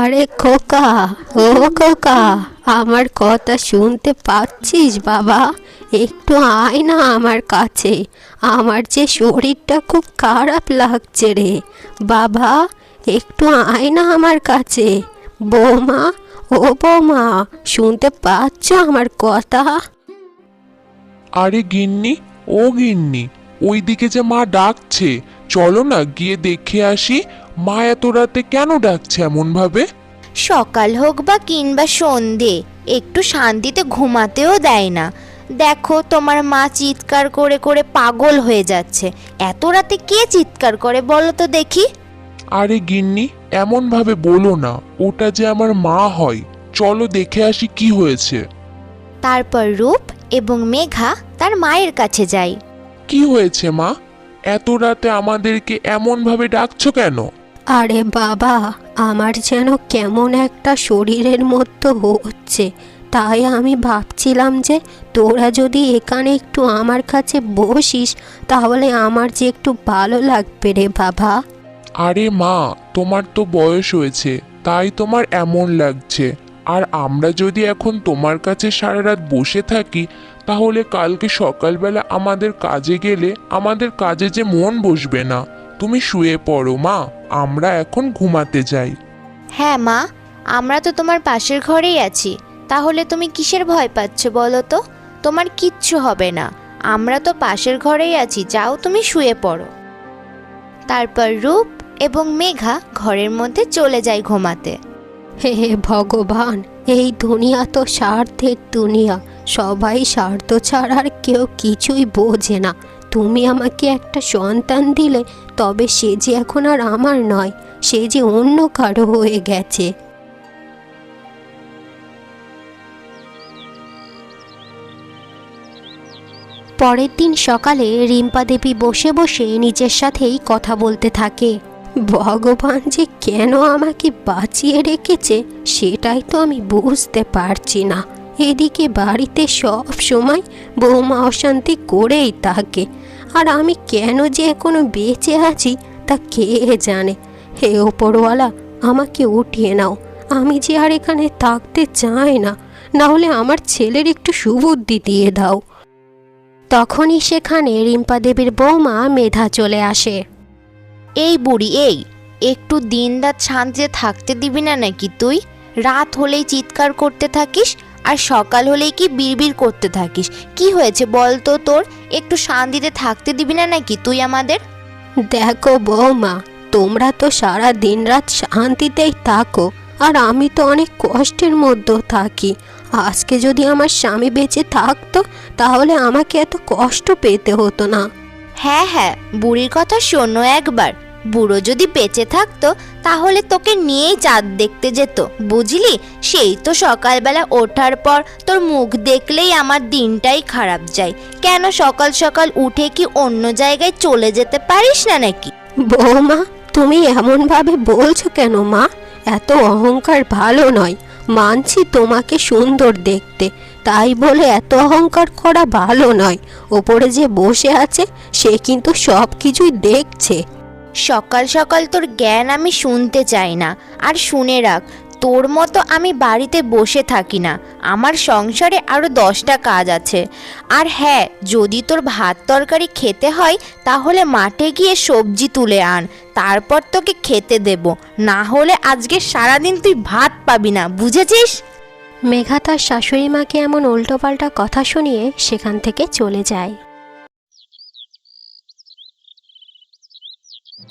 আরে খোকা, ও খোকা, আমার কথা শুনতে পাচ্ছিস বাবা? একটু আয় না আমার কাছে। আমার যে শরীরটা খুব খারাপ লাগছে রে বাবা, একটু আয় না আমার কাছে। বৌমা, ও বৌমা, শুনতে পাচ্ছ আমার কথা? আরে গিন্নি, ও গিন্নি, ওইদিকে যে মা ডাকছে, চলো না গিয়ে দেখে আসি। মা এত রাতে কেন ডাকছে এমন ভাবে? সকাল হোক বা কিংবা সন্ধে, একটু শান্তিতে ঘুমাতেও দেয় না। দেখো তোমার মা চিৎকার করে করে পাগল হয়ে যাচ্ছে। এত রাতে কে চিৎকার করে বলো তো দেখি? আরে গিন্নি, এমন ভাবে বলো না, ওটা যে আমার মা হয়। চলো দেখে আসি কি হয়েছে। তারপর রূপ এবং মেঘা তার মায়ের কাছে যায়। কি হয়েছে মা? এত রাতে আমাদেরকে এমন ভাবে ডাকছো কেন? আরে বাবা, আমার যেন কেমন একটা শরীরের মতো হচ্ছে, তাই আমি ভাবছিলাম যে তোরা যদি এখানে একটু আমার কাছে বসিস তাহলে আমার যে একটু ভালো লাগবে রে বাবা। আরে মা, তোমার তো বয়স হয়েছে, তাই তোমার এমন লাগছে। আর আমরা যদি এখন তোমার কাছে সারা রাত বসে থাকি, তাহলে কালকে সকালবেলা আমাদের কাজে গেলে আমাদের কাজে যে মন বসবে না। তুমি শুয়ে পড়ো মা, আমরা এখন ঘুমাতে যাই। হ্যাঁ মা, আমরা তো তোমার পাশের ঘরেই আছি, তাহলে তুমি কিসের ভয় পাচ্ছ বলো তো? তোমার কিচ্ছু হবে না, আমরা তো পাশের ঘরেই আছি, যাও তুমি শুয়ে পড়ো। তারপর রূপ এবং মেঘা ঘরের মধ্যে চলে যায় ঘুমাতে। হে ভগবান, এই দুনিয়া তো স্বার্থের দুনিয়া, সবাই স্বার্থ ছাড়া আর কেউ কিছুই বোঝে না। তুমি আমাকে একটা সন্তান দিলে, তবে সে যে এখন আর আমার নয়, সে যে অন্য কারো হয়ে গেছে। পরের দিন সকালে রিম্পা দেবী বসে বসে নিজের সাথেই কথা বলতে থাকে। ভগবান যে কেন আমাকে বাঁচিয়ে রেখেছে সেটাই তো আমি বুঝতে পারছি না। এদিকে বাড়িতে সব সময় বৌমা অশান্তি করেই থাকে, আর আমি কেন যে এখনো বেঁচে আছি তা কে জানে। হে ওপরওয়ালা, আমাকে উঠিয়ে নাও, আমি যে আর এখানে থাকতে চাই না, না হলে আমার ছেলের একটু সুবুদ্ধি দিয়ে দাও। তখনই সেখানে রিম্পা দেবীর বৌমা মেধা চলে আসে। এই বুড়ি, এই একটু দিনরাত শান্তিতে থাকতে দিবি না নাকি তুই? রাত হলেই চিৎকার করতে থাকিস, আর সকাল হলেই কি বিড়বিড় করতে থাকিস। কি হয়েছে বল তো তোর? একটু শান্তিতে থাকতে দিবি না নাকি তুই আমাদের? দেখো বৌমা, তোমরা তো সারা দিন রাত শান্তিতেই থাকো, আর আমি তো অনেক কষ্টের মধ্যে থাকি। আজকে যদি আমার স্বামী বেঁচে থাকতো তাহলে আমাকে এত কষ্ট পেতে হতো না। হ্যাঁ হ্যাঁ, বুড়ির কথা শোনো একবার। বুড়ো যদি বেঁচে থাকতো তাহলে তোকে নিয়েই চাঁদ দেখতে যেত, বুঝলি? সেই তো সকালবেলা ওঠার পর তোর মুখ দেখলেই আমার দিনটাই খারাপ যায়। কেন সকাল সকাল উঠে কি অন্য জায়গায় চলে যেতে পারিস না নাকি? বৌমা, তুমি এমনভাবে বলছো কেন মা? এত অহংকার ভালো নয়। মানছি তোমাকে সুন্দর দেখতে, তাই বলে এত অহংকার করা ভালো নয়। ওপরে যে বসে আছে সে কিন্তু সব কিছুই দেখছে। সকাল সকাল তোর জ্ঞান আমি শুনতে চাই না। আর শুনে রাখ, তোর মতো আমি বাড়িতে বসে থাকি না, আমার সংসারে আরও 10টা কাজ আছে। আর হ্যাঁ, যদি তোর ভাত তরকারি খেতে হয় তাহলে মাঠে গিয়ে সবজি তুলে আন, তারপর তোকে খেতে দেব। না হলে আজকে সারাদিন তুই ভাত পাবি না, বুঝেছিস? মেঘা তার শাশুড়ি মাকে এমন উল্টোপাল্টা কথা শুনিয়ে সেখান থেকে চলে যায়।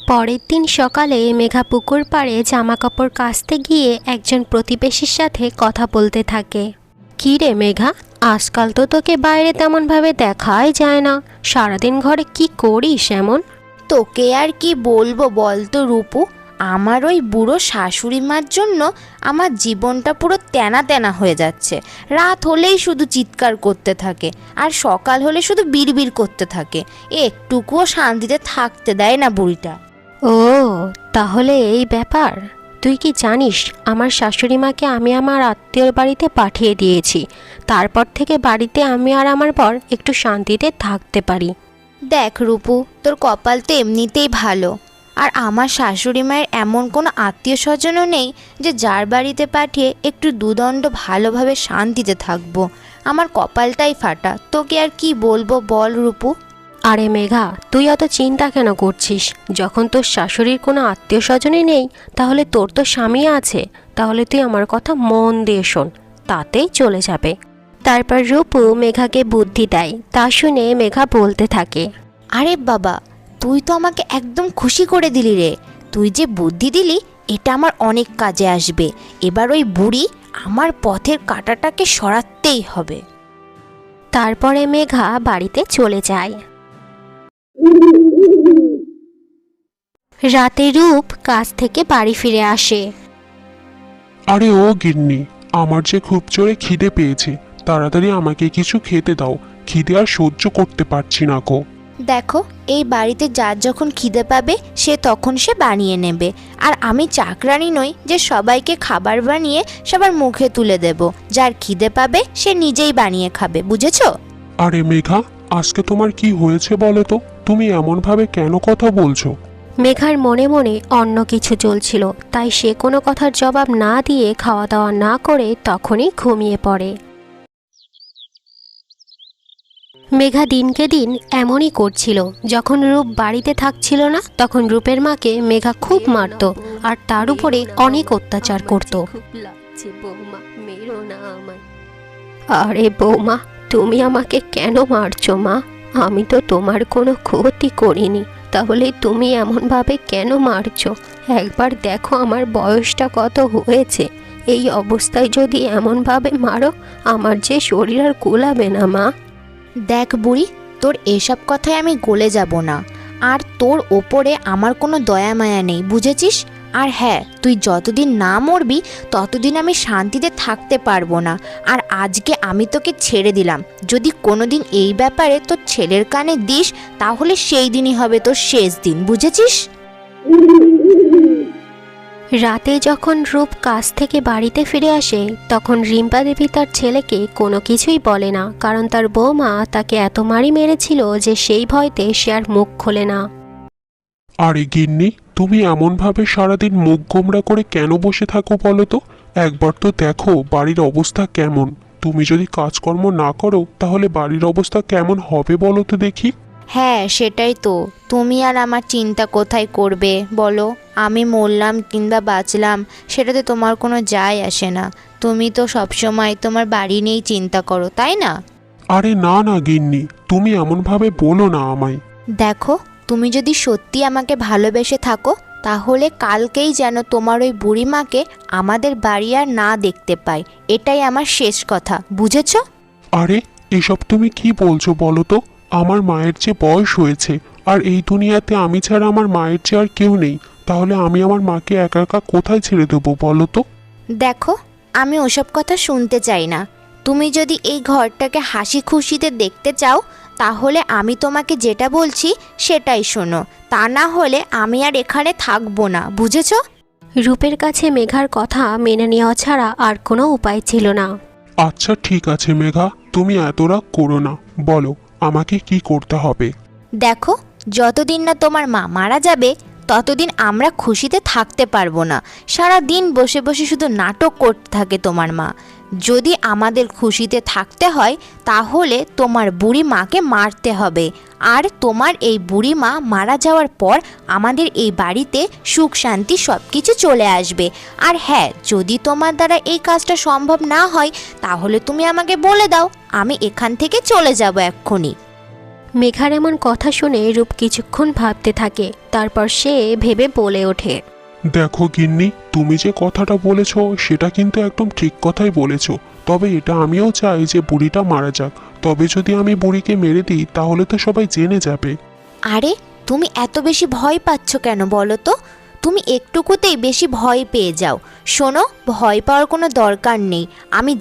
পরের দিন সকালে মেঘা পুকুর পাড়ে জামা কাপড় কাচতে গিয়ে একজন প্রতিবেশীর সাথে কথা বলতে থাকে। কী রে মেঘা, আজকাল তো তোকে বাইরে তেমনভাবে দেখাই যায় না, সারাদিন ঘরে কি করিস এমন? তোকে আর কি বলবো বলতো রূপু, আমার ওই বুড়ো শাশুড়ি মার জন্য আমার জীবনটা পুরো তেনা তেনা হয়ে যাচ্ছে। রাত হলেই শুধু চিৎকার করতে থাকে, আর সকাল হলে শুধু বিড়বিড় করতে থাকে। একটুকুও শান্তিতে থাকতে দেয় না বুড়িটা। ও, তাহলে এই ব্যাপার। তুই কি জানিস, আমার শাশুড়ি মাকে আমি আমার আত্মীয়র বাড়িতে পাঠিয়ে দিয়েছি। তারপর থেকে বাড়িতে আমি আর আমার বর একটু শান্তিতে থাকতে পারি। দেখ রূপু, তোর কপাল তো এমনিতেই ভালো, আর আমার শাশুড়ি মায়ের এমন কোনো আত্মীয় স্বজনও নেই যে যার বাড়িতে পাঠিয়ে একটু দুদণ্ড ভালোভাবে শান্তিতে থাকবো। আমার কপালটাই ফাটা, তোকে আর কি বলবো বল রূপু। আরে মেঘা, তুই অত চিন্তা কেন করছিস? যখন তোর শাশুড়ির কোনো আত্মীয় স্বজনই নেই, তাহলে তোর তো স্বামী আছে। তাহলে তুই আমার কথা মন দিয়ে শোন, তাতেই চলে যাবে। তারপর রূপু মেঘাকে বুদ্ধি দেয়। তা শুনে মেঘা বলতে থাকে, আরে বাবা, তুই তো আমাকে একদম খুশি করে দিলি রে। তুই যে বুদ্ধি দিলি এটা আমার অনেক কাজে আসবে। এবার ওই বুড়ি আমার পথের কাঁটাটাকে সরাতেই হবে। তারপরে মেঘা বাড়িতে চলে যায়। রাতে রূপ কাজ থেকে বাড়ি ফিরে আসে। আরে ও গিন্নি, আমার যে খুব জোরে খিদে পেয়েছে, তাড়াতাড়ি আমাকে কিছু খেতে দাও। খিদে আর সহ্য করতে পারছি না গো। দেখো, এই বাড়িতে যার যখন খিদে পাবে সে তখন সে বানিয়ে নেবে। আর আমি চাকরানি নই যে সবাইকে খাবার বানিয়ে সবার মুখে তুলে দেব। যার খিদে পাবে সে নিজেই বানিয়ে খাবে, বুঝেছো? আরে মেঘা, আজকে তোমার কি হয়েছে বলো তো? তুমি এমনভাবে কেন কথা বলছো? মেঘার মনে মনে অন্য কিছু চলছিল, তাই সে কোনো কথার জবাব না দিয়ে খাওয়া দাওয়া না করে তখনই ঘুমিয়ে পড়ে। মেঘা দিনকে দিন এমনই করছিল। যখন রূপ বাড়িতে থাকছিল না, তখন রূপের মাকে মেঘা খুব মারত আর তার উপরে অনেক অত্যাচার করত। আরে বৌমা, তুমি আমাকে কেন মারছো মা? আমি তো তোমার কোনো ক্ষতি করিনি, তাহলে তুমি এমনভাবে কেন মারছো? একবার দেখো আমার বয়সটা কত হয়েছে। এই অবস্থায় যদি এমনভাবে মারো, আমার যে শরীর আর গোলাবে না মা। দেখ বুড়ি, তোর এসব কথায় আমি গলে যাব না। আর তোর ওপরে আমার কোনো দয়া মায়া নেই, বুঝেছিস? আর হ্যাঁ, তুই যতদিন না মরবি ততদিন আমি শান্তিতে থাকতে পারবো না। আর আজকে আমি তোকে ছেড়ে দিলাম। যদি কোনোদিন এই ব্যাপারে তোর ছেলের কানে দিস, তাহলে সেই দিনই হবে তোর শেষ দিন, বুঝেছিস? রাতে যখন রূপ কাজ থেকে বাড়িতে ফিরে আসে, তখন রিম্পা দেবী তার ছেলেকে কোনো কিছুই বলে না, কারণ তার বৌমা তাকে এত মারি মেরেছিল যে সেই ভয়তে সে আর মুখ খোলে না। আরে গিন্নি, তুমি এমনভাবে সারাদিন মুখ গোমড়া করে কেন বসে থাকো বলো তো? একবার তো দেখো বাড়ির অবস্থা কেমন। তুমি যদি কাজকর্ম না করো তাহলে বাড়ির অবস্থা কেমন হবে বলো তো দেখি। হ্যাঁ, সেটাই তো। তুমি আর আমার চিন্তা কোথায় করবে বলো? আমি মরলাম কিংবা বাঁচলাম সেটাতে তোমার কোনো যায় আসে না। তুমি তো সবসময় তোমার বাড়ি নিয়েই চিন্তা করো, তাই না? আরে না না গিন্নি, তুমি এমনভাবে বলো না আমায়। দেখো, তুমি যদি সত্যি আমাকে ভালোবেসে থাকো, তাহলে কালকেই যেন তোমার ওই বুড়িমাকে আমাদের বাড়ি আর না দেখতে পাই। এটাই আমার শেষ কথা, বুঝেছো? আরে এসব তুমি কি বলছো বলো তো? আমার মায়ের যে বয়স হয়েছে, আর এই দুনিয়াতে আমি ছাড়া আমার মায়ের যে আর কেউ নেই, তাহলে আমি আমার মাকে একা একা কোথায় ছেড়ে দেবো বলো তো? দেখো, আমি ওসব কথা শুনতে চাই না। তুমি যদি এই ঘরটাকে হাসি খুশিতে দেখতে চাও, তাহলে আমি তোমাকে যেটা বলছি সেটাই শোনো। তা না হলে আমি আর এখানে থাকবো না, বুঝেছো? রূপের কাছে মেঘার কথা মেনে নেওয়া ছাড়া আর কোনো উপায় ছিল না। আচ্ছা ঠিক আছে মেঘা, তুমি এত রাগ করো না। বলো আমাকে কি করতে হবে? দেখো, যতদিন না তোমার মা মারা যাবে ততদিন আমরা খুশিতে থাকতে পারবো না। সারা দিন বসে বসে শুধু নাটক করতে থাকে তোমার মা। যদি আমাদের খুশিতে থাকতে হয় তাহলে তোমার বুড়ি মাকে মারতে হবে। আর তোমার এই বুড়ি মা মারা যাওয়ার পর আমাদের এই বাড়িতে সুখ শান্তি সব কিছু চলে আসবে। আর হ্যাঁ, যদি তোমার দ্বারা এই কাজটা সম্ভব না হয় তাহলে তুমি আমাকে বলে দাও, আমি এখান থেকে চলে যাব এক্ষুনি। মেঘার এমন কথা শুনে রূপ কিছুক্ষণ ভাবতে থাকে। তারপর সে ভেবে বলে ওঠে, দেখো গিন্নি, তুমি যে কথাটা বলেছ সেটা কিন্তু একদম ঠিক কথাই বলেছ। তবে এটা আমিও চাই যে বুড়িটা মারা যাক। তবে যদি আমি বুড়িকে মেরে দিই তাহলে তো সবাই জেনে যাবে। আরে, তুমি এত বেশি ভয় পাচ্ছ কেন বলো তো? তুমি একটুকুতেই বেশি ভয় পেয়ে যাও। শোনো, ভয় পাওয়ার কোনো দরকার নেই। আমি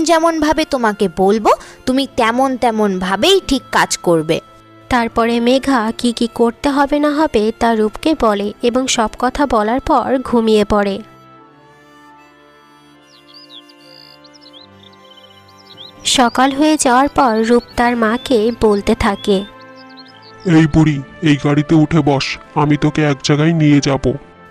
যেমনভাবে তোমাকে বলবো তুমি তেমনভাবেই ঠিক কাজ করবে। তারপরে মেঘা কি কি করতে হবে না হবে তা রূপকে বলে এবং সব কথা বলার পর ঘুমিয়ে পড়ে। সকাল হয়ে যাওয়ার পর রূপ তার মাকে বলতে থাকে, এই বুড়ি, এই গাড়িতে উঠে বস, আমি তোকে এক জায়গায় নিয়ে যাব।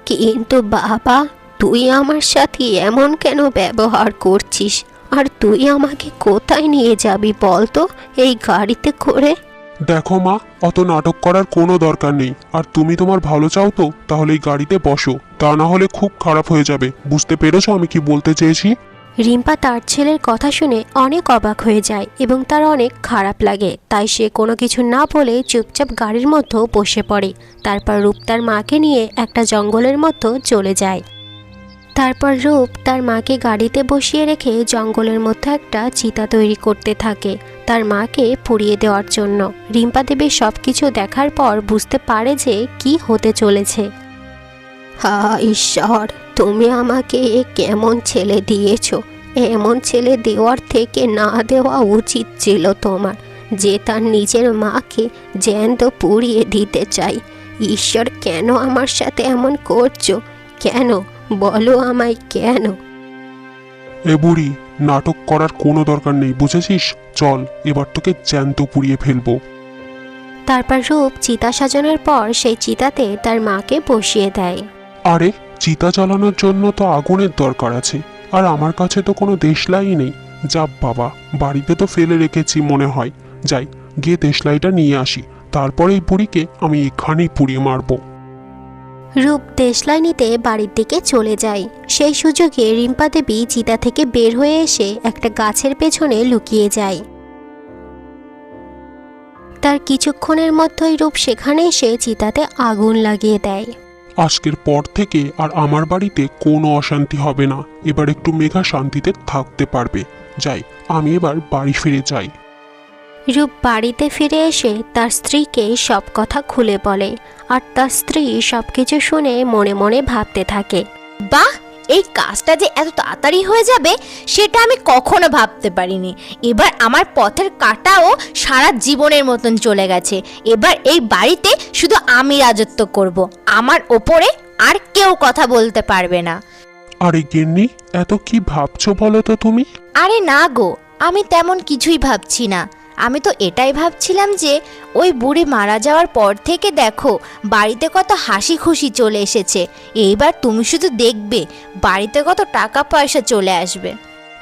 কিন্তু বাবা, তুই আমার সাথে এমন কেন ব্যবহার করছিস? আর তুই আমাকে কোথায় নিয়ে যাবি বল তো এই গাড়িতে করে? দেখো মা, অত নাটক করার কোনো দরকার নেই। আর তুমি তোমার ভালো চাও তো তাহলে এই গাড়িতে বসো, তা না হলে খুব খারাপ হয়ে যাবে। বুঝতে পেরেছো আমি কি বলতে চেয়েছি? রিম্পা তার ছেলের কথা শুনে অনেক অবাক হয়ে যায় এবং তার অনেক খারাপ লাগে। তাই সে কোনো কিছু না বলে চুপচাপ গাড়ির মধ্যে বসে পড়ে। তারপর রূপ তার মাকে নিয়ে একটা জঙ্গলের মধ্যে চলে যায়। তারপর রূপ তার মাকে গাড়িতে বসিয়ে রেখে জঙ্গলের মধ্যে একটা চিতা তৈরি করতে থাকে তার মাকে পুড়িয়ে দেওয়ার জন্য। রিম্পা দেবী সব কিছু দেখার পর বুঝতে পারে যে কি হতে চলেছে। হা ঈশ্বর, তুমি আমাকে এ কেমন ছেলে দিয়েছ? এমন ছেলে দেওয়ার থেকে না দেওয়া উচিত ছিল তোমার, যে তার নিজের মাকে জ্যান্ত পুড়িয়ে দিতে চাই। ঈশ্বর, কেন আমার সাথে এমন করছো? কেন বলো আমায়, কেন? এ বুড়ি, নাটক করার কোনো দরকার নেই, বুঝেছিস? চল, এবার তোকে জ্যান্ত পুড়িয়ে ফেলবো। তারপর রূপ চিতা সাজানোর পর সেই চিতাতে তার মাকে বসিয়ে দেয়। আরে, চিতা জ্বালানোর জন্য তো আগুনের দরকার আছে, আর আমার কাছে তো কোনো দেশলাই নেই। যাব বাবা, বাড়িতে তো ফেলে রেখেছি মনে হয়। যাই, গিয়ে দেশলাইটা নিয়ে আসি, তারপরে এই বুড়িকে আমি এখানেই পুড়িয়ে মারবো। রূপ দেশলাই নিতে বাড়ির দিকে চলে যায়। সেই সুযোগে রিম্পা দেবী চিতা থেকে বের হয়ে এসে একটা গাছের পেছনে লুকিয়ে যায়। তার কিছুক্ষণের মধ্যেই রূপ সেখানে এসে চিতাতে আগুন লাগিয়ে দেয়। আজকের পর থেকে আর আমার বাড়িতে কোনো অশান্তি হবে না। এবার একটু মেঘা শান্তিতে থাকতে পারবে। যাই, আমি এবার বাড়ি ফিরে যাই। রূপ বাড়িতে ফিরে এসে তার স্ত্রীকে সব কথা খুলে বলে, আর তার স্ত্রী সবকিছু শুনে মনে মনে ভাবতে থাকে। বাহ, এই কাজটা যে এত তাড়াতাড়ি হয়ে যাবে সেটা আমি কখনো ভাবতে পারিনি। এবার আমার পথের কাঁটাও সারা জীবনের মতন চলে গেছে। এবার এই বাড়িতে শুধু আমি রাজত্ব করব, আমার ওপরে আর কেউ কথা বলতে পারবে না। আরে গিন্নি, এত কি ভাবছো বলো তো তুমি? আরে না গো, আমি তেমন কিছুই ভাবছি না। আমি তো এটাই ভাবছিলাম যে ওই বুড়ি মারা যাওয়ার পর থেকে দেখো বাড়িতে কত হাসি খুশি চলে এসেছে। এইবার তুমি শুধু দেখবে বাড়িতে কত টাকা পয়সা চলে আসবে।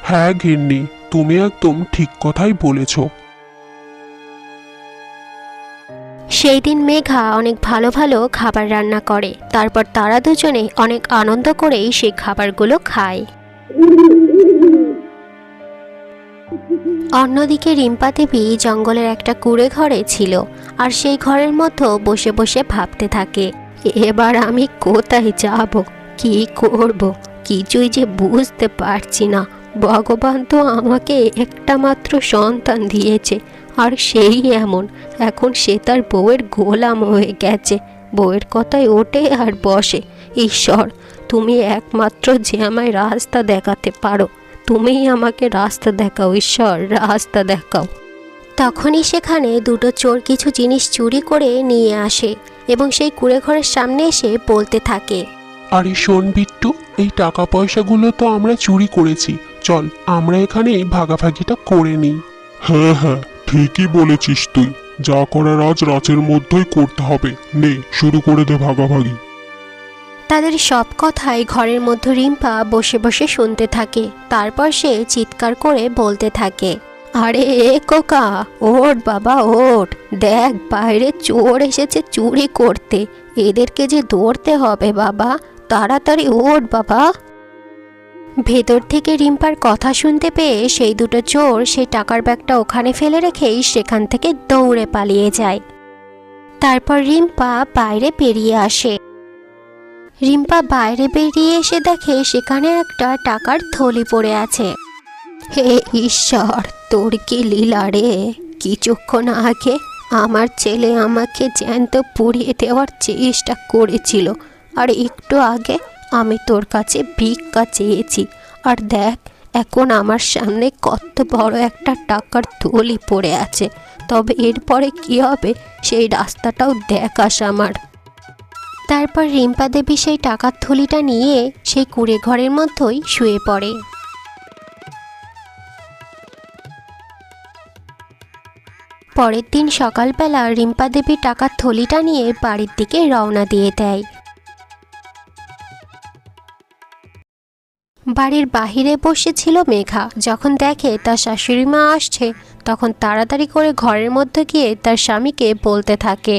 হ্যাঁ গিন্নি, তুমি একদম ঠিক কথাই বলেছো। সেই দিন মেঘা অনেক ভালো ভালো খাবার রান্না করে। তারপর তারা দুজনে অনেক আনন্দ করেই সেই খাবারগুলো খায়। অন্যদিকে রিম্পা দেবী জঙ্গলের একটা কুঁড়ে ঘরে ছিল, আর সেই ঘরের মধ্যে বসে বসে ভাবতে থাকে, এবার আমি কোথায় যাব, কি করব, কিছুই যে বুঝতে পারছি না। ভগবান তো আমাকে একটা মাত্র সন্তান দিয়েছে, আর সেই এমন, এখন সে তার বউয়ের গোলাম হয়ে গেছে। বউয়ের কথায় ওঠে আর বসে। ঈশ্বর, তুমি একমাত্র যে আমায় রাস্তা দেখাতে পারো, তুমিই আমাকে রাস্তা দেখাও ঈশ্বর, রাস্তা দেখাও। তখনই সেখানে দুটো চোর কিছু জিনিস চুরি করে নিয়ে আসে এবং সেই কুঁড়ে ঘরের সামনে এসে বলতে থাকে, আরে শোন বিট্টু, এই টাকা পয়সাগুলো তো আমরা চুরি করেছি, চল আমরা এখানে এই ভাগাভাগিটা করে নিই। হ্যাঁ হ্যাঁ, ঠিকই বলেছিস তুই, যা করার আজ রাতের মধ্যেই করতে হবে। নে, শুরু করে দে ভাগাভাগি। তাদের সব কথাই ঘরের মধ্যে রিম্পা বসে বসে শুনতে থাকে। তারপর সে চিৎকার করে বলতে থাকে, আরে এ কোকা, ওঠ বাবা ওঠ, দেখ বাইরে চোর এসেছে চুরি করতে, এদেরকে যে ধরতে হবে বাবা, তাড়াতাড়ি ওঠ বাবা। ভেতর থেকে রিম্পার কথা শুনতে পেয়ে সেই দুটো চোর সেই টাকার ব্যাগটা ওখানে ফেলে রেখেই সেখান থেকে দৌড়ে পালিয়ে যায়। তারপর রিম্পা বাইরে বেরিয়ে আসে। রিম্পা বাইরে বেরিয়ে এসে দেখে সেখানে একটা টাকার থলি পড়ে আছে। হে ঈশ্বর, তোর কি লীলা রে! কিছুক্ষণ আগে আমার ছেলে আমাকে জ্যান্ত পুড়িয়ে দেওয়ার চেষ্টা করেছিল, আর একটু আগে আমি তোর কাছে ভিক্ষা চেয়েছি, আর দেখ এখন আমার সামনে কত বড় একটা টাকার থলি পড়ে আছে। তবে এরপরে কি হবে সেই রাস্তাটাও দেখাস আমার। তারপর রিম্পা দেবী সেই টাকার থলিটা নিয়ে সেই কুঁড়ে ঘরের মধ্যেই শুয়ে পড়ে। পরের দিন সকালবেলা রিম্পা দেবী টাকার থলিটা নিয়ে বাড়ির দিকে রওনা দিয়ে দেয়। বাড়ির বাহিরে বসেছিল মেঘা। যখন দেখে তার শাশুড়ি মা আসছে তখন তাড়াতাড়ি করে ঘরের মধ্যে গিয়ে তার স্বামীকে বলতে থাকে,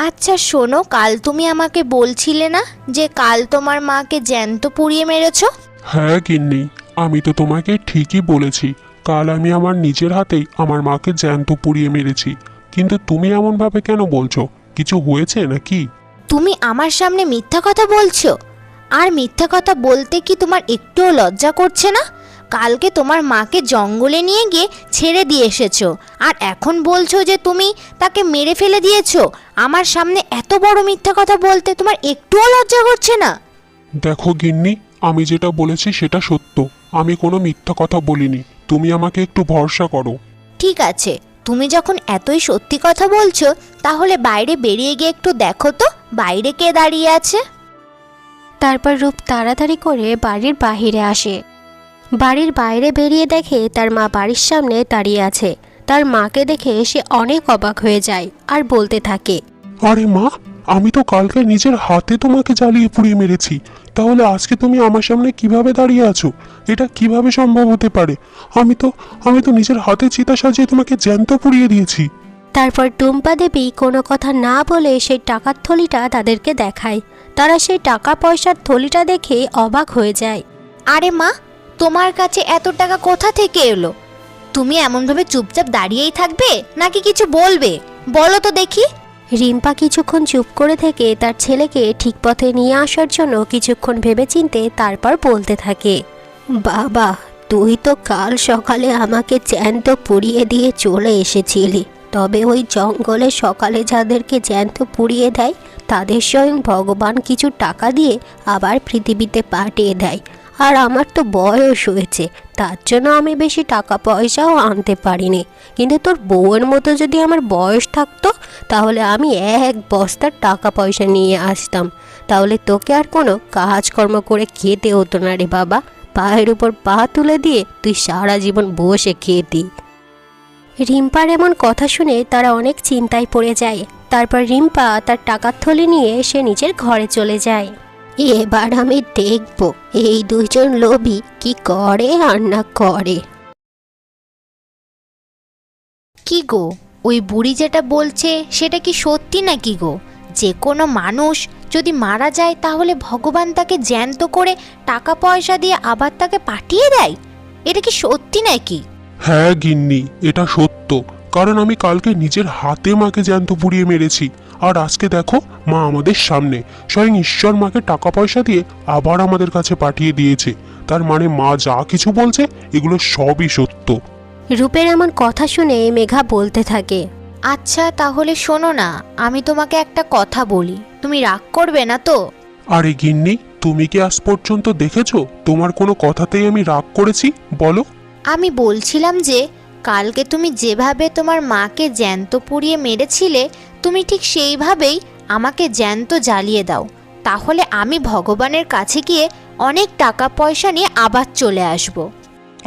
আচ্ছা শোনো, কাল তুমি আমাকে বলছিলে না যে কাল তোমার মাকে জ্যান্ত পুড়িয়ে মেরেছো? হ্যাঁ গিন্নি, আমি তো তোমাকে ঠিকই বলেছি, কাল আমি আমার নিজের হাতেই আমার মাকে জ্যান্ত পুড়িয়ে মেরেছি। কিন্তু তুমি এমনভাবে কেন বলছো? কিছু হয়েছে নাকি? তুমি আমার সামনে মিথ্যা কথা বলছো? আর মিথ্যা কথা বলতে কি তোমার একটুও লজ্জা করছে না? কালকে তোমার মাকে জঙ্গলে নিয়ে গিয়ে ছেড়ে দিয়ে এসেছো, আর এখন বলছো যে তুমি তাকে মেরে ফেলে দিয়েছো। আমার সামনে এত বড় মিথ্যা কথা বলতে তোমার একটুও লজ্জা করছে না? দেখো গিন্নি, আমি যেটা বলেছি সেটা সত্য, আমি কোনো মিথ্যা কথা বলিনি। তুমি আমাকে একটু ভরসা করো। ঠিক আছে, তুমি যখন এতই সত্যি কথা বলছো তাহলে বাইরে বেরিয়ে গিয়ে একটু দেখো তো বাইরে কে দাঁড়িয়ে আছে। তারপর রূপ তাড়াতাড়ি করে বাড়ির বাহিরে আসে। বাড়ির বাইরে বেরিয়ে দেখে তার মা বাড়ির সামনে দাঁড়িয়ে আছে। তার মাকে দেখে সে অনেক অবাক হয়ে যায় আর বলতে থাকে, আরে মা, আমি তো কালকে নিজের হাতে তোমাকে জ্বালিয়ে পুড়িয়ে মেরেছি, তাহলে আজকে তুমি আমার সামনে কিভাবে দাঁড়িয়ে আছো? এটা কিভাবে সম্ভব হতে পারে? আমি তো নিজের হাতে চিতা সাজিয়ে তোমাকে জ্যান্ত পুড়িয়ে দিয়েছি। তারপর টুম্পা দেবী কোনো কথা না বলে সেই টাকার থলিটা তাদেরকে দেখায়। তারা সেই টাকা পয়সার থলিটা দেখে অবাক হয়ে যায়। আরে মা, তোমার কাছে এত টাকা কোথা থেকে এলো? তুমি এমনভাবে চুপচাপ দাঁড়িয়েই থাকবে নাকি কিছু বলবে? বলো তো দেখি। রিম্পা কিছুক্ষণ চুপ করে থেকে তার ছেলেকে ঠিক পথে নিয়ে আসার জন্য কিছুক্ষণ ভেবেচিন্তে তারপর বলতে থাকে, বাবা, তুই তো কাল সকালে আমাকে জ্যান্ত পুড়িয়ে দিয়ে চলে এসেছিলি। তবে ওই জঙ্গলে সকালে যাদেরকে জ্যান্ত পুড়িয়ে দেয় তাদের স্বয়ং ভগবান কিছু টাকা দিয়ে আবার পৃথিবীতে পাঠিয়ে দেয়। আর আমার তো বয়স হয়েছে, তার জন্য আমি বেশি টাকা পয়সাও আনতে পারিনি। কিন্তু তোর বউয়ের মতো যদি আমার বয়স থাকতো তাহলে আমি এক বস্তার টাকা পয়সা নিয়ে আসতাম। তাহলে তোকে আর কোনো কাজকর্ম করে খেতে হতো না রে বাবা। পায়ের উপর পা তুলে দিয়ে তুই সারা জীবন বসে খেতি। রিম্পার এমন কথা শুনে তারা অনেক চিন্তায় পড়ে যায়। তারপর রিম্পা তার টাকার থলি নিয়ে সে নিজের ঘরে চলে যায়। এবার আমি দেখব এই দুইজন লোভী কি করে আর না করে। কি গো, ওই বুড়ি যেটা বলছে সেটা কি সত্যি নাকি গো? যে কোনো মানুষ যদি মারা যায় তাহলে ভগবান তাকে জ্যান্ত করে টাকা পয়সা দিয়ে আবার তাকে পাঠিয়ে দেয়? এটা কি সত্যি নাকি? হ্যাঁ গিন্নি, এটা সত্য, কারণ আমি কালকে নিজের হাতে মাকে জ্যান্ত পুড়িয়ে মেরেছি। আর আজকে দেখো, মা আমাদের সামনে, স্বয়ং ঈশ্বর মাকে টাকা পয়সা দিয়ে আবার আমাদের কাছে পাঠিয়ে দিয়েছে। তার মানে মা যা কিছু বলছে এগুলো সবই সত্য। রূপের এমন কথা শুনে মেঘা বলতে থাকে, আচ্ছা তাহলে শোনো না, আমি তোমাকে একটা কথা বলি, তুমি রাগ করবে না তো? আরে গিন্নি, তুমি কি আজ পর্যন্ত দেখেছো তোমার কোনো কথাতেই আমি রাগ করেছি? বলো। আমি বলছিলাম যে কালকে তুমি যেভাবে তোমার মাকে জ্যান্ত পুড়িয়ে মেরেছিলে তুমি ঠিক সেইভাবেই আমাকে জ্যান্ত জ্বালিয়ে দাও, তাহলে আমি ভগবানের কাছে গিয়ে অনেক টাকা পয়সা নিয়ে আবার চলে আসব।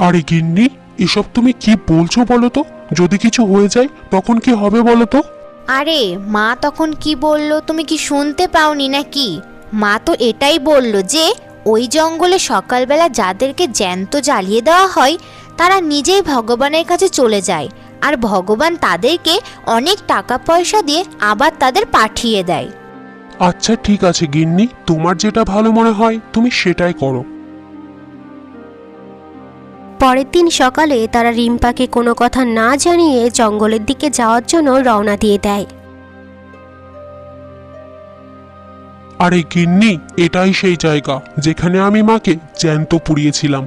আরে গিন্নি, এসব তুমি কি বলছো বলো তো? যদি কিছু হয়ে যায় তখন কি হবে বলো তো? আরে মা তখন কি বলল তুমি কি শুনতে পাওনি নাকি? মা তো এটাই বলল যে ওই জঙ্গলে সকালবেলা যাদেরকে জ্যান্ত জ্বালিয়ে দেওয়া হয় তারা নিজেই ভগবানের কাছে চলে যায়, আর ভগবান তাদেরকে অনেক টাকা পয়সা দিয়ে আবার তাদের পাঠিয়ে দেয়। আচ্ছা ঠিক আছে গিন্নি, তোমার যেটা ভালো মনে হয় তুমি সেটাই করো। পরের দিন সকালে তারা রিম্পাকে কোনো কথা না জানিয়ে জঙ্গলের দিকে যাওয়ার জন্য রওনা দিয়ে দেয়। আরে গিন্নি, এটাই সেই জায়গা যেখানে আমি মাকে জ্যান্ত পুড়িয়েছিলাম।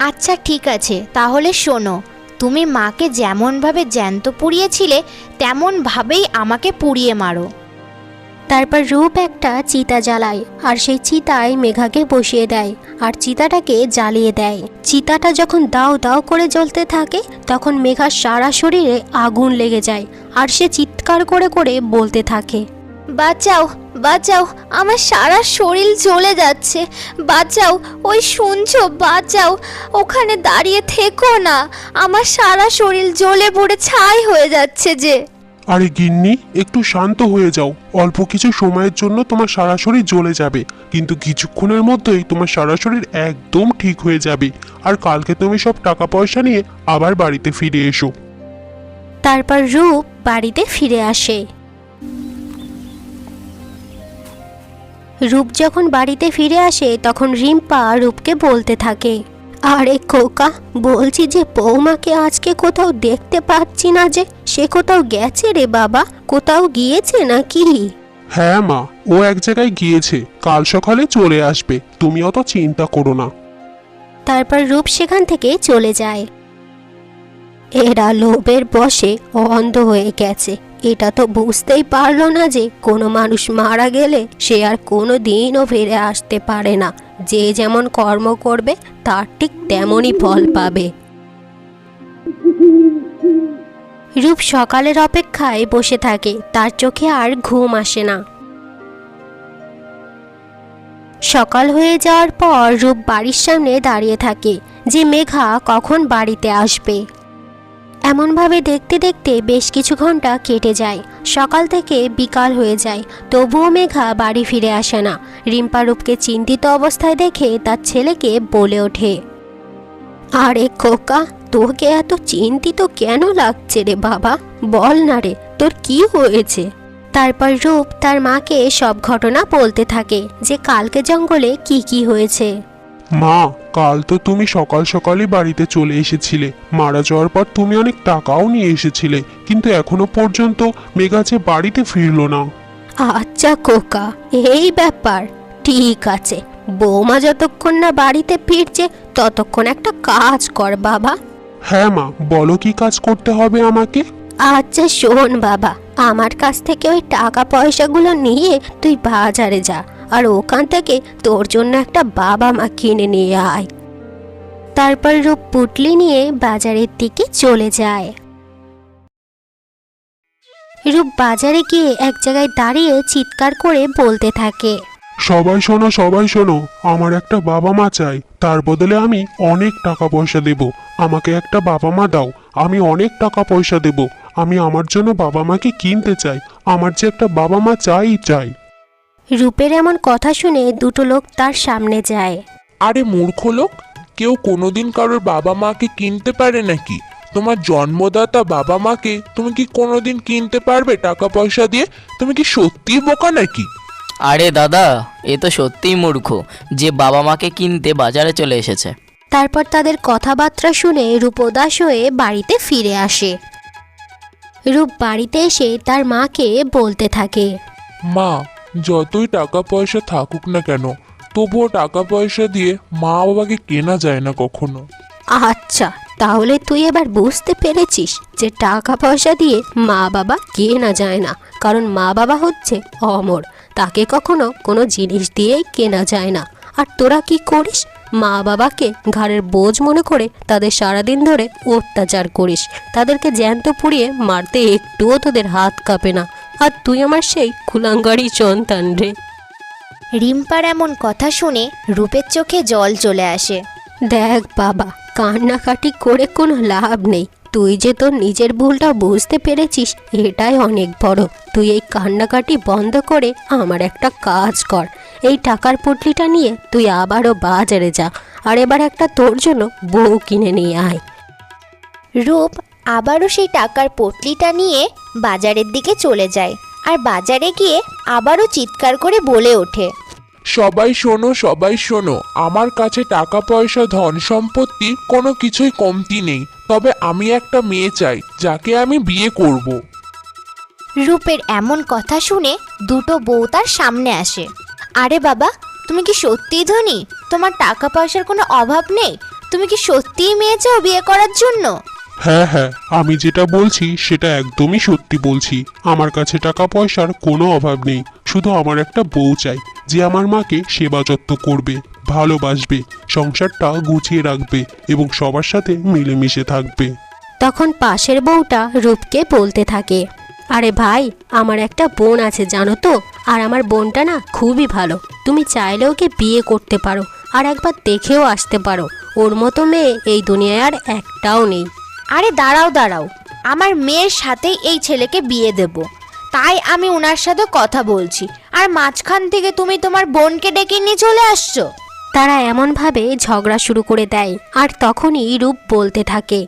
আচ্ছা ঠিক আছে, তাহলে শোনো, তুমি মাকে যেমনভাবে জ্যান্ত পুড়িয়েছিলে তেমনভাবেই আমাকে পুড়িয়ে মারো। তারপর রূপ একটা চিতা জ্বালায় আর সেই চিতায় মেঘাকে বসিয়ে দেয় আর চিতাটাকে জ্বালিয়ে দেয়। চিতাটা যখন দাও দাও করে জ্বলতে থাকে তখন মেঘার সারা শরীরে আগুন লেগে যায় আর সে চিৎকার করে করে বলতে থাকে, বাঁচাও, বাঁচাও, আমার সারা শরীর জ্বলে যাচ্ছে, বাঁচাও, ওই শুনছো, বাঁচাও, ওখানে দাঁড়িয়ে থেকো না, আমার সারা শরীর জ্বলে পুড়ে ছাই হয়ে যাচ্ছে যে। আরে গিন্নি, একটু শান্ত হয়ে যাও। অল্প কিছু সময়ের জন্য তোমার সারা শরীর জ্বলে যাবে, কিন্তু কিছুক্ষণের মধ্যেই তোমার সারা শরীর একদম ঠিক হয়ে যাবে। আর কালকে তুমি সব টাকা পয়সা নিয়ে আবার বাড়িতে ফিরে এসো। তারপর রূপ বাড়িতে ফিরে আসে। রূপ যখন বাড়িতে ফিরে আসে তখন রিম্পা রূপকে বলতে থাকে, আরে খোকা, বলছি যে বৌমাকে আজকে কোথাও দেখতে পাচ্ছি না, যে সে কোথাও গেছে রে বাবা, কোথাও গিয়েছে নাকি? হ্যাঁ মা, ও এক জায়গায় গিয়েছে, কাল সকালে চলে আসবে, তুমি অত চিন্তা করো না। তারপর রূপ সেখান থেকে চলে যায়। এরা লোভের বশে অন্ধ হয়ে গেছে, এটা তো বুঝতেই পারলো না যে কোনো মানুষ মারা গেলে সে আর কোনো দিনও ফিরে আসতে পারে না। যে যেমন কর্ম করবে তার ঠিক তেমনই ফল পাবে। রূপ সকালের অপেক্ষায় বসে থাকে, তার চোখে আর ঘুম আসে না। সকাল হয়ে যাওয়ার পর রূপ বাড়ির সামনে দাঁড়িয়ে থাকে যে মেঘা কখন বাড়িতে আসবে। এমনভাবে দেখতে দেখতে বেশ কিছু ঘন্টা কেটে যায়, সকাল থেকে বিকাল হয়ে যায়, তবুও মেঘা বাড়ি ফিরে আসে না। রিম্পা রূপকে চিন্তিত অবস্থায় দেখে তার ছেলেকে বলে ওঠে, আরে খোকা, তোকে এত চিন্তিত কেন লাগছে রে বাবা, বল না রে, তোর কি হয়েছে? তারপর রূপ তার মাকে সব ঘটনা বলতে থাকে যে কালকে জঙ্গলে কি কি হয়েছে। মা, কাল তো তুমি সকাল সকালই বাড়িতে চলে এসেছিলে, মারা যাওয়ার পর তুমি অনেক টাকাও নিয়ে এসেছিলে, কিন্তু এখনো পর্যন্ত মেঘা যে বাড়িতে ফিরলো না। আচ্ছা খোকা, এই ব্যাপার, ঠিক আছে, বৌমা যতক্ষণ না বাড়িতে ফিরছে ততক্ষণ একটা কাজ কর বাবা। হ্যাঁ মা, বলো কি কাজ করতে হবে আমাকে? আচ্ছা শোন বাবা, আমার কাছ থেকে ওই টাকা পয়সাগুলো নিয়ে তুই বাজারে যা, আর ওখান থেকে তোর জন্য একটা বাবা মা কিনে নিয়ে আয়। তারপর রূপ পুটলি নিয়ে বাজারের দিকে চলে যায়। রূপ বাজারে গিয়ে এক জায়গায় দাঁড়িয়ে চিৎকার করে বলতে থাকে, সবাই শোনো, সবাই শোনো, আমার একটা বাবা মা চাই, তার বদলে আমি অনেক টাকা পয়সা দেব। আমাকে একটা বাবা মা দাও, আমি অনেক টাকা পয়সা দেব। আমি আমার জন্য বাবা মাকে কিনতে চাই, আমার যে একটা বাবা মা চাই চাই। রূপের এমন কথা শুনে দুটো লোক তার সামনে যায়। আরে মূর্খ লোক, কেউ কোনোদিন কারোর বাবা মাকে কিনতে পারে নাকি? তোমার জন্মদাতা বাবা মাকে তুমি কি কোনোদিন কিনতে পারবে টাকা পয়সা দিয়ে? তুমি কি সত্যিই বোকা নাকি? আরে দাদা, এ তো সত্যিই মূর্খ যে বাবা মাকে কিনতে বাজারে চলে এসেছে। তারপর তাদের কথাবার্তা শুনে রূপ উদাস হয়ে বাড়িতে ফিরে আসে। রূপ বাড়িতে এসে তার মাকে বলতে থাকে, মা, যতই টাকা পয়সা থাকুক না কেন, তবুও টাকা পয়সা দিয়ে মা বাবাকে কেনা যায় না কখনো। আচ্ছা, তাহলে তুই এবার বুঝতে পেরেছিস যে টাকা পয়সা দিয়ে মা বাবা কেনা যায় না, কারণ মা বাবা হচ্ছে অমর, তাকে কখনো কোনো জিনিস দিয়েই কেনা যায় না। আর তোরা কি করিস? মা বাবাকে ঘাড়ের বোঝ মনে করে তাদের সারাদিন ধরে অত্যাচার করিস, তাদেরকে জ্যান্ত পুড়িয়ে মারতে একটুও তোদের হাত কাঁপে না। আর তুই আমার সেই কুলাঙ্গারি সন্তান রে। রিম্পার এমন কথা শুনে রূপের চোখে জল চলে আসে। দেখ বাবা, কান্নাকাটি করে কোনো লাভ নেই, তুই যে তোর নিজের ভুলটা বুঝতে পেরেছিস এটাই অনেক বড়। তুই এই কান্নাকাটি বন্ধ করে আমার একটা কাজ কর, এই টাকার পুটলিটা নিয়ে তুই আবারও বাজারে যা, আর এবার একটা তোর জন্য বউ কিনে নিয়ে আয়। রূপ আবারও সেই টাকার পটলিটা নিয়ে বাজারের দিকে চলে যায়, আর বাজারে গিয়ে আবারও চিৎকার করে বলে ওঠে, সবাই শোনো, সবাই শোনো, আমার কাছে টাকা পয়সা ধন সম্পত্তি কোনো কিছুই কমতি নেই, তবে আমি একটা মেয়ে চাই যাকে আমি বিয়ে করব। রূপের এমন কথা শুনে দুটো বউ তার সামনে আসে। আরে বাবা, তুমি কি সত্যিই ধনী? তোমার টাকা পয়সার কোনো অভাব নেই? তুমি কি সত্যিই মেয়ে চাও বিয়ে করার জন্য? হ্যাঁ হ্যাঁ, আমি যেটা বলছি সেটা একদমই সত্যি বলছি। আমার কাছে টাকা পয়সার কোনো অভাব নেই, শুধু আমার একটা বউ চাই যে আমার মাকে সেবা যত্ন করবে, ভালোবাসবে, সংসারটা গুছিয়ে রাখবে এবং সবার সাথে মিলেমিশে থাকবে। তখন পাশের বউটা রূপকে বলতে থাকে, আরে ভাই, আমার একটা বোন আছে জানো তো, আর আমার বোনটা না খুবই ভালো। তুমি চাইলে ওকে বিয়ে করতে পারো আর একবার দেখেও আসতে পারো। ওর মতো মেয়ে এই দুনিয়ায় আর একটাও নেই। আরে দাঁড়াও দাঁড়াও, আমার মেয়ের সাথেই এই ছেলেকে বিয়ে দেব, তাই আমি ওনার সাথে কথা বলছি, আর মাঝখান থেকে তুমি তোমার বোনকে ডেকে নিয়ে চলে আসছো। তারা এমনভাবে ঝগড়া শুরু করে দেয়, আর তখনই রূপ বলতে থাকে,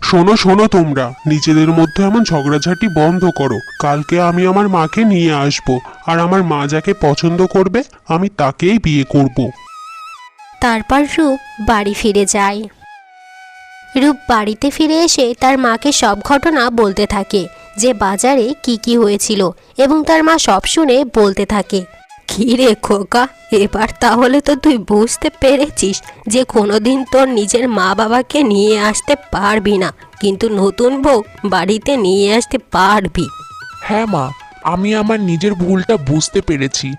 শোনো শোনো, তোমরা নিজেদের মধ্যে এমন ঝগড়াঝাটি বন্ধ করো। কালকে আমি আমার মাকে নিয়ে আসব, আর আমার মা যাকে পছন্দ করবে আমি তাকেই বিয়ে করব। তারপর রূপ বাড়ি ফিরে যায়। রূপ বাড়িতে ফিরে এসে তার মাকে সব ঘটনা বলতে থাকে, যে বাজারে কি হয়েছিল, এবং তার মা সব শুনে বলতে থাকে, কি রে খোকা, এবার তাহলে তো তুই বুঝতে পেরেছিস যে কোনোদিন তোর নিজের মা বাবাকে নিয়ে আসতে পারবি না, কিন্তু নতুন বউ বাড়িতে নিয়ে আসতে পারবি। হ্যাঁ মা, আমি আমার নিজের ভুলটা বুঝতে পেরেছি।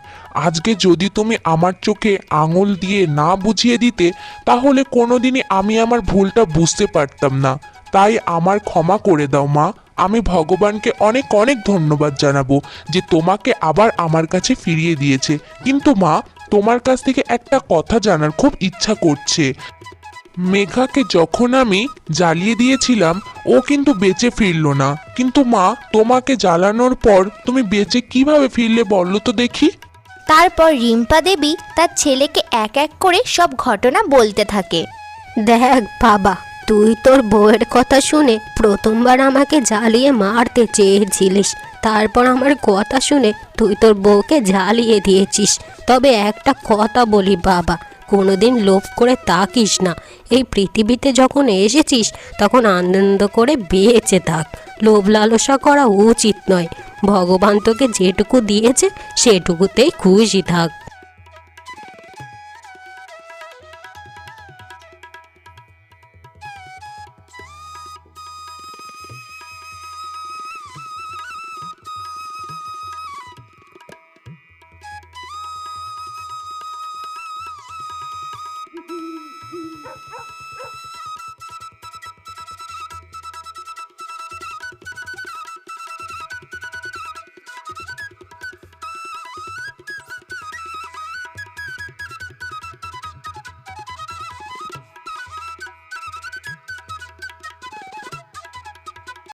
আজকে যদি তুমি আমার চোখে আঙুল দিয়ে না বুঝিয়ে দিতে, তাহলে কোনোদিনই আমি আমার ভুলটা বুঝতে পারতাম না। তাই আমার ক্ষমা করে দাও মা। আমি ভগবানকে অনেক অনেক ধন্যবাদ জানাবো যে তোমাকে আবার আমার কাছে ফিরিয়ে দিয়েছে। কিন্তু মা, তোমার কাছ থেকে একটা কথা জানার খুব ইচ্ছা করছে। মেঘাকে যখন আমি জ্বালিয়ে দিয়েছিলাম, ও কিন্তু বেঁচে ফিরল না, কিন্তু মা, তোমাকে জ্বালানোর পর তুমি বেঁচে কিভাবে ফিরলে বললো তো দেখি। তারপর রিম্পা দেবী তার ছেলেকে এক এক করে সব ঘটনা বলতে থাকে। দেখ বাবা, তুই তোর বউয়ের কথা শুনে প্রথমবার আমাকে জ্বালিয়ে মারতে চেয়েছিলিস, তারপর আমার কথা শুনে তুই তোর বউকে জ্বালিয়ে দিয়েছিস। তবে একটা কথা বলি বাবা, কোনোদিন লোভ করে তাকিস না। এই পৃথিবীতে যখন এসেছিস তখন আনন্দ করে বেঁচে থাক। লোভ লালসা করা উচিত নয়। ভগবান তোকে যেটুকু দিয়েছে সেটুকুতেই খুশি থাক।